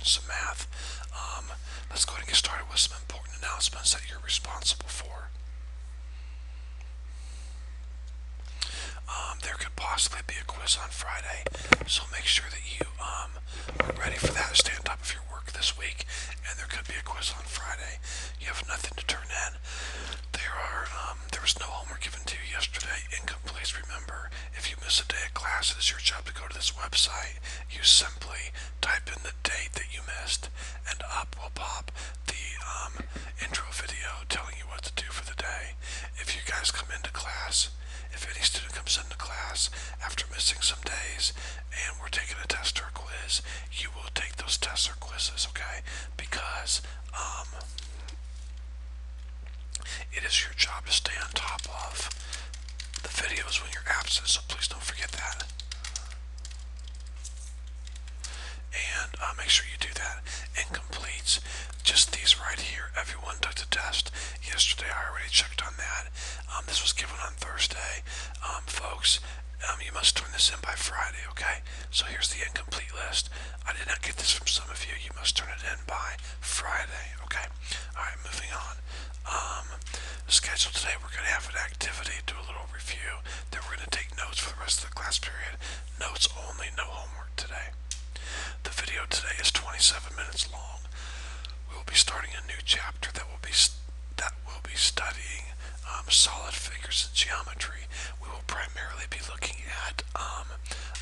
some math. Let's go ahead and get started with some important announcements that you're responsible for. There could possibly be a quiz on Friday, so make sure that you are ready for that. Stay on top of your work this week, and there could be a quiz on Friday. You have nothing to turn in. There was no homework given to you yesterday. Incompletes, remember, if you miss a day of class, it is your job to go to this website. You simply type in the date that you missed, and up will pop the intro video telling you what to do for the day. If you guys come into class, if any student comes into class after missing some days and we're taking a test or a quiz, you will take those tests or quizzes, okay? Because it is your job to stay on top of the videos when you're absent, so please don't forget that. And make sure you do that. Incompletes, just these right here. Everyone took the test yesterday. I already checked on that. This was given on Thursday. Folks, you must turn this in by Friday, okay? So here's the incomplete list. I did not get this from some of you. You must turn it in by Friday, okay? Alright, moving on. The schedule today, we're going to have an activity, do a little review, then we're going to take notes for the rest of the class period. Notes only, no homework today. The video today is 27 minutes long. We will be starting a new chapter that will be studying solid figures in geometry. We will primarily be looking at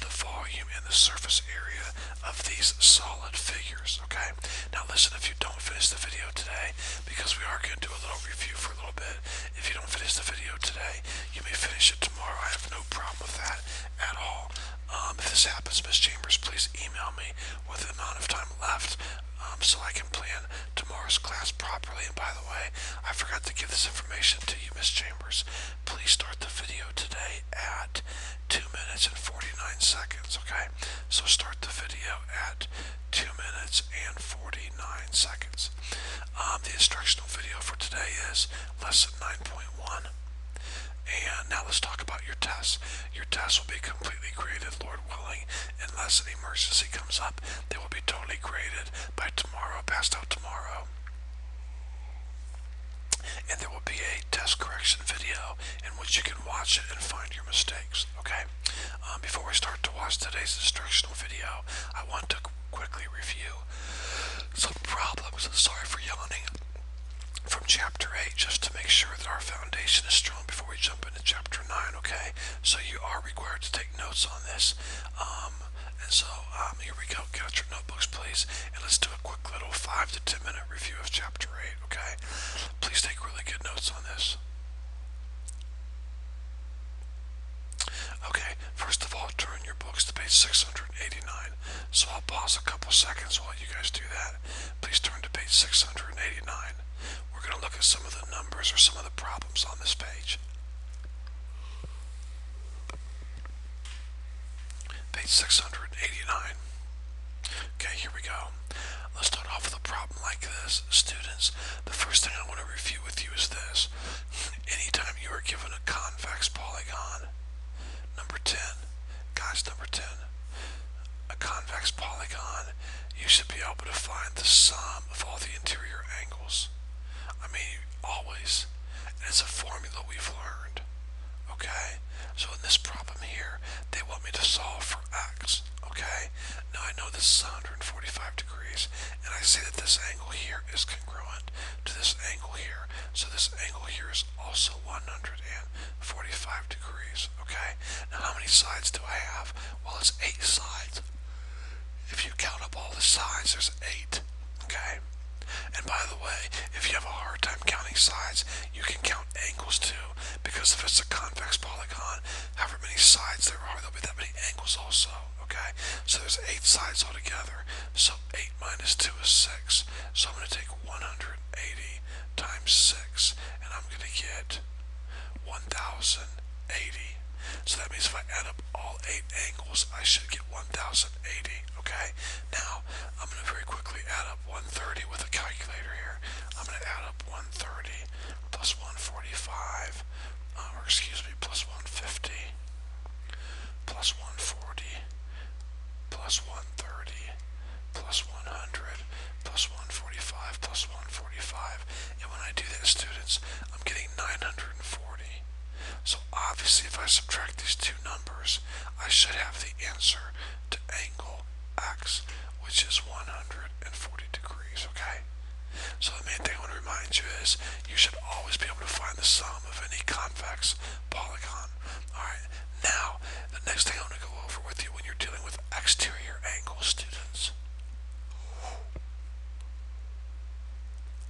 the volume and the surface area of these solid figures, okay? Now listen, if you don't finish the video today, because we are going to do a little review for a little bit, if you don't finish the video today, you may finish it tomorrow. I have no problem with that at all. If this happens, Miss Chambers, please email me with the amount of time left so I can plan tomorrow's class properly. And by the way, I forgot to give this information to you, Miss Chambers. Please start the video today at 2 minutes and 49 seconds, okay? So start the video at 2 minutes and 49 seconds. The instructional video for today is lesson 9.1. And now let's talk about your tests. Your tests will be completely graded, Lord willing, unless an emergency comes up. They will be totally graded by tomorrow, passed out tomorrow. And there will be a test correction video in which you can watch it and find your mistakes, okay? Before we start to watch today's instructional video, I want to quickly review some problems, sorry for yawning, from chapter 8, just to make sure that our foundation is strong before we jump into chapter 9, okay? So you are required to take notes on this. Here we go. Get out your notebooks, please, and let's do a quick little 5 to 10 minute review of chapter 8, okay? Please take really good notes on this. Okay, first of all, turn your books to page 689. So I'll pause a couple seconds while you guys do that. Please turn to page 689. We're going to look at some of the numbers or some of the problems on this page. Page 689. Okay, here we go. Let's start off with a problem like this. Students, the first thing I want to review with you is this. Anytime you are given a convex polygon, number 10, guys, number 10, a convex polygon, you should be able to find the sum of all the interior angles. I mean, always. And it's a formula we've learned. Okay? So in this problem here, they want me to solve for x. Okay? Now I know this is 145 degrees, and I say that this angle here is congruent to this angle here. So this angle here is also 145 degrees. Okay? Now how many sides do I have? Well, it's 8 sides. If you count up all the sides, there's 8. Okay? And by the way, if you have a hard time counting sides, you can count angles too, because if it's a convex polygon, however many sides there are, there'll be that many angles also, okay? So there's 8 sides altogether, so 8 minus 2 is 6, so I'm going to take 180 times 6, and I'm going to get 1080. So that means if I add up all 8 angles, I should get 1080, okay? Now, I'm going to very quickly add up 130 with a calculator here. I'm going to add up 130 plus 145, plus 150, plus 140, plus 130, plus 100, convex polygon. Alright, now the next thing I want to go over with you when you're dealing with exterior angles, students.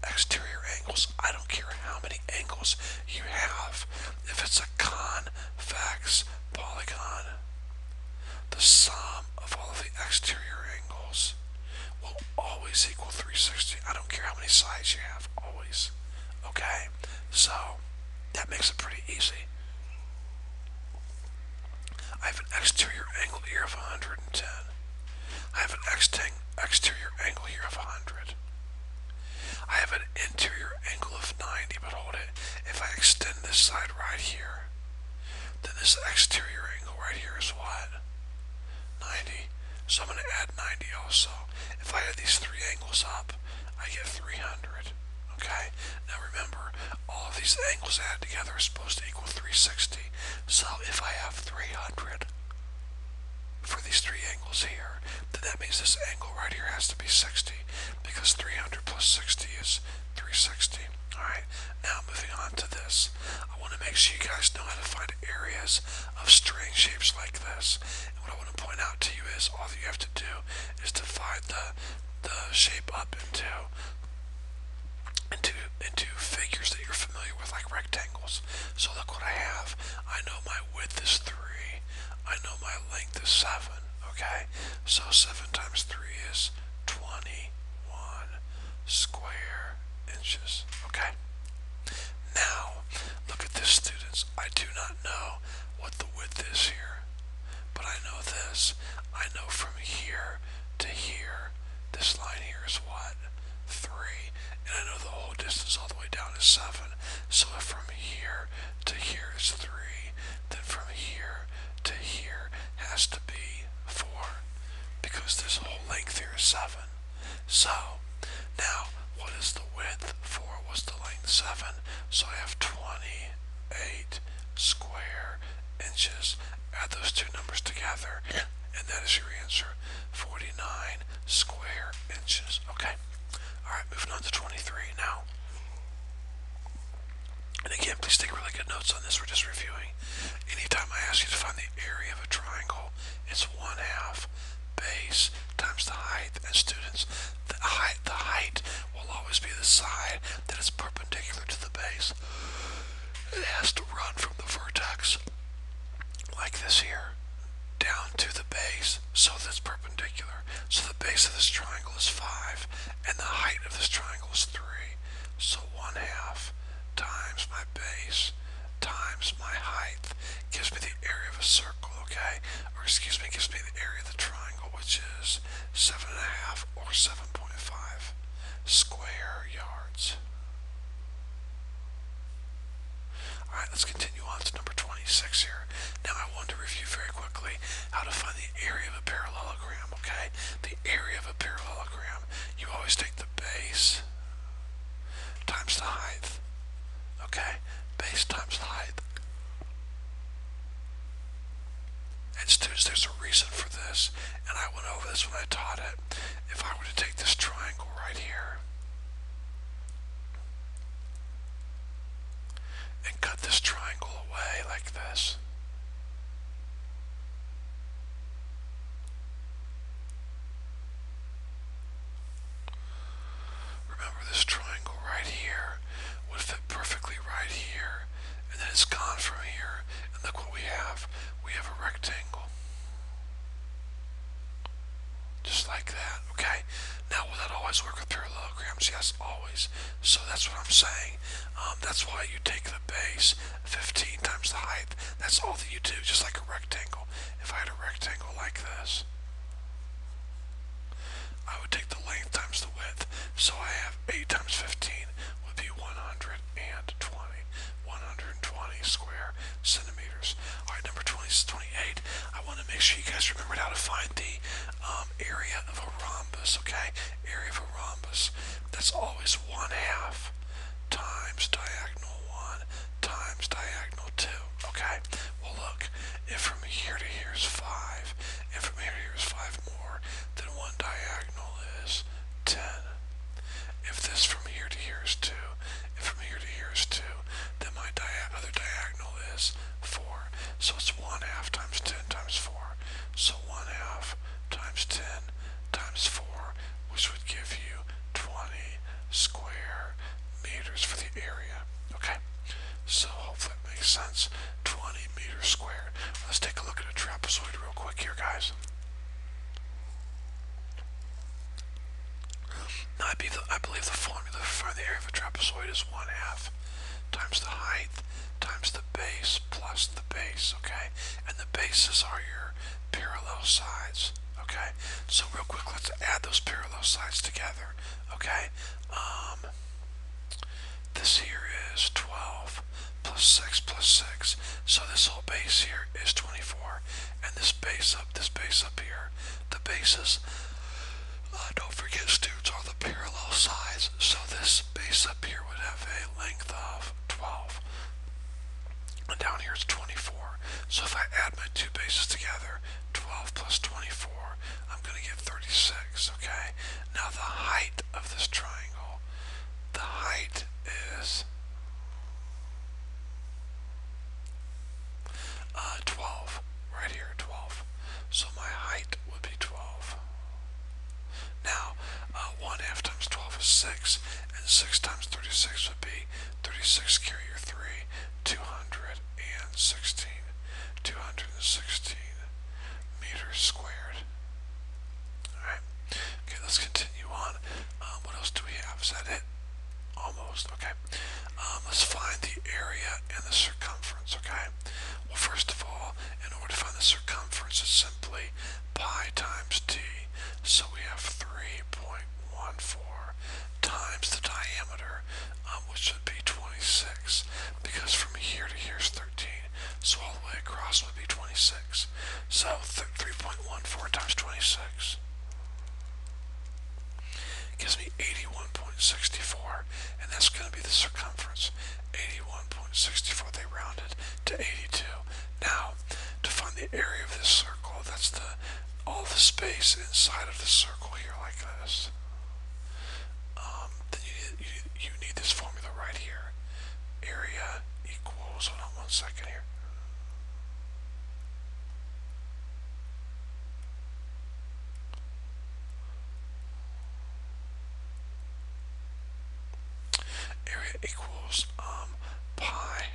Exterior angles, I don't care how many angles you have. If it's a convex polygon, the sum of all of the exterior angles will always equal 360. I don't care how many sides you have, always. Okay, so that makes it pretty easy. I have an exterior angle here of 110. I have an exterior angle here of 100. I have an interior angle of 90, but hold it. If I extend this side right here, then this exterior angle right here is what? 90. So I'm going to add 90 also. If I add these three angles up, I get 300. Okay? Now remember, all of these angles added together are supposed to equal 360. So if I have 300 for these three angles here, then that means this angle right here has to be 60, because 300 plus 60 is 360. Alright, now moving on to this. I want to make sure you guys know how to find areas of string shapes like this. And what I want to point out to you is all that you have to do is divide the shape up into figures that you're familiar with, like rectangles. So look what I have. I know my width is 3. I know my length is 7. Okay? So 7 times 3 is 21 square inches. Okay? Now, look at this, students. I do not know what the width is here, but I know this. I know from here to here, this line here is what? 3. And I know the whole distance all the way down is 7. So if from here to here is 3, then from here to here has to be 4, because this whole length here is 7. So, now, what is the width? 4 was the length, 7. So I have 28 square inches. Add those two numbers together, and that is your answer. 49 square inches. Okay. Alright, moving on to 23 now. And again, please take really good notes on this. We're just reviewing. Anytime I ask you to find the area of a triangle, it's 1/2 base times the height. And students, the height will always be the side that is perpendicular to the base. It has to run from the vertex, like this here, down to the base, so that's perpendicular. So the base of this triangle is 5, and the height of this triangle is 3. So 1/2 times my base times my height gives me the area of a circle, okay? Or excuse me, gives me the area of the triangle, which is 7.5 or 7.5 square yards. Alright, let's continue on to number 26 here. Now I want to review very quickly how to find the area of a parallelogram, okay? The area of a parallelogram, you always take the base times the height, okay? Base times the height. And students, there's a reason for this, and I went over this when I taught it. If I were to take this triangle right here and cut this triangle away like this, remember this triangle right here would fit perfectly right here, and then it's gone from here, and look what we have. We have a rectangle. Just like that, okay? Now, will that always work with parallelograms? Yes, always. So that's what I'm saying. That's why you take the base, 15 times the height. That's all that you do, just like a rectangle. If I had a rectangle like this, I would take the length times the width. So I have 8 times 15 would be 120. 120 square centimeters. Alright, number 28. I want to make sure you guys remembered how to find the area of a rhombus, okay? Area of a rhombus. That's always 1/2 times diagonal 1 times diagonal 2, okay? Well, look, if from here to here is 5, and from here to here is 5 more, then one diagonal is 10. If this from here to here is 2, and from here to here is 2, then my other diagonal 20 meters squared. Let's take a look at a trapezoid real quick here, guys. Now, I believe the formula for the area of a trapezoid is 1/2 times the height times the base plus the base, okay? And the bases are your parallel sides, okay? So real quick, let's add those parallel sides together, okay? This here is 12 plus 6 plus 6. So this whole base here is 24. And this base up here, the bases, don't forget, students, are the parallel sides. So this base up here would have a length of 12. And down here it's 24. So if I add my two bases together, 12 plus 24, I'm going to get 36, okay? Now the height of this triangle, the height is 12, right here, 12. So my height would be 12. Now, 1/2 times 12 is 6, and 6 times 36 would be 36, carry your 3, 216. 216 meters squared. Alright, okay, let's continue on. What else do we have? Is that it? Almost, okay. Let's find the area and the circumference, okay? Well, first of all, in order to find the circumference, it's simply pi times d. So we have 3.14 times the diameter, which would be 26, because from here to here is 13, so all the way across would be 26. So 3.14 times 26 gives me 81.64, and that's going to be the circumference. 81.64, they rounded to 82. Now, to find the area of this circle, that's all the space inside of the circle here, like this. Then you need this formula right here. Area equals, hold on 1 second here. Area equals pi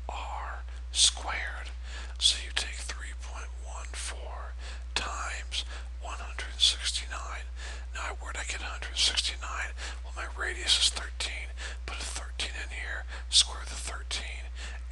r squared. So you take 3.14 times 169. Now, where'd I get 169? Well, my radius is 13. Put a 13 in here, square the 13,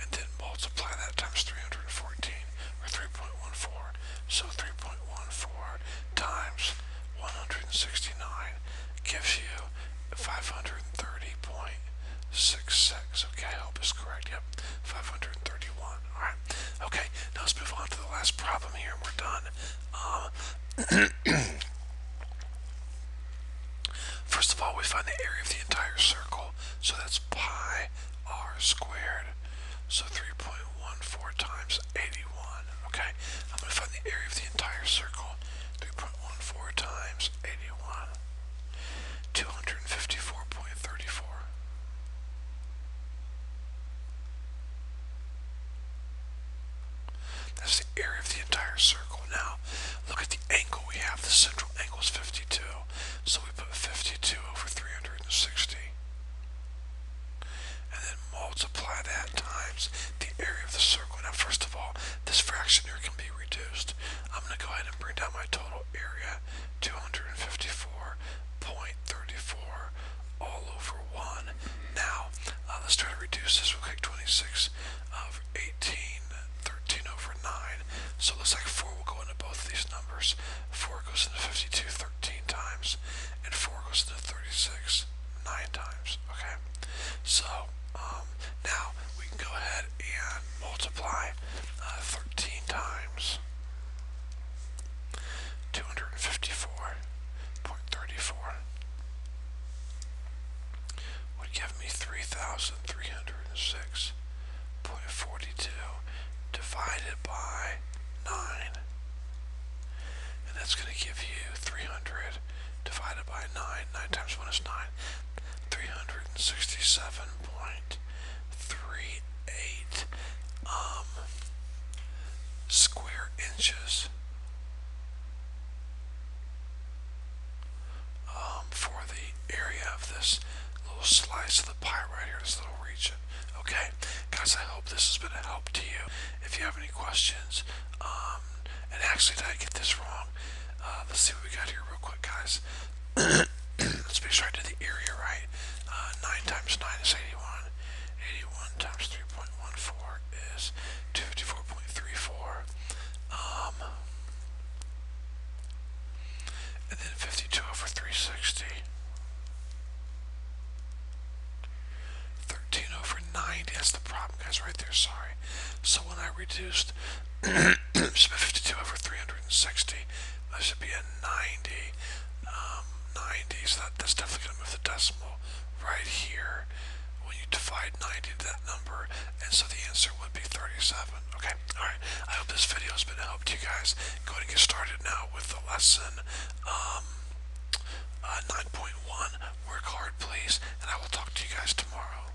and then multiply that times 314, or 3.14. So 3.14 times 169 gives you 530.66. Okay, I hope it's correct. Yep, 531. Alright. Okay, now let's move on to the last problem here, and we're done. First of all, we find the area of the entire circle. So that's pi r squared. So 3.14 times 81. Okay, I'm going to find the area of the entire circle. 3.14 times 81. 254.34. That's the area of the entire circle. Now, look at the angle we have. The central angle is 52. So we put 52 over 360. And then multiply that times the area of the circle. Now, first of all, this fraction here can be reduced. I'm going to go ahead and bring down my total area. 254.34 all over 1. Now, let's try to reduce this real quick. 26 over 18, 13 over 9. So it looks like 4 will go into both of these numbers. 4 goes into 52 13 times, and 4 goes into 36 9 times. Okay, so now we can go ahead and multiply 13 times 254.34 would give me 3,306.42 divided by 9. questions. And actually, did I get this wrong? Let's see what we got here real quick, guys. Let's make sure I did the area right. 9 times 9 is 81. 81 times 3.14 is 254.34. And then 52 over 360. 13 over 90. That's the problem, guys, right there. Sorry. So when I reduced 52 over 360, that should be a 90. 90. So that's definitely going to move the decimal right here when you divide 90 into that number. And so the answer would be 37. Okay. All right. I hope this video has been a help to you guys. Go ahead and get started now with the lesson 9.1. Work hard, please, and I will talk to you guys tomorrow.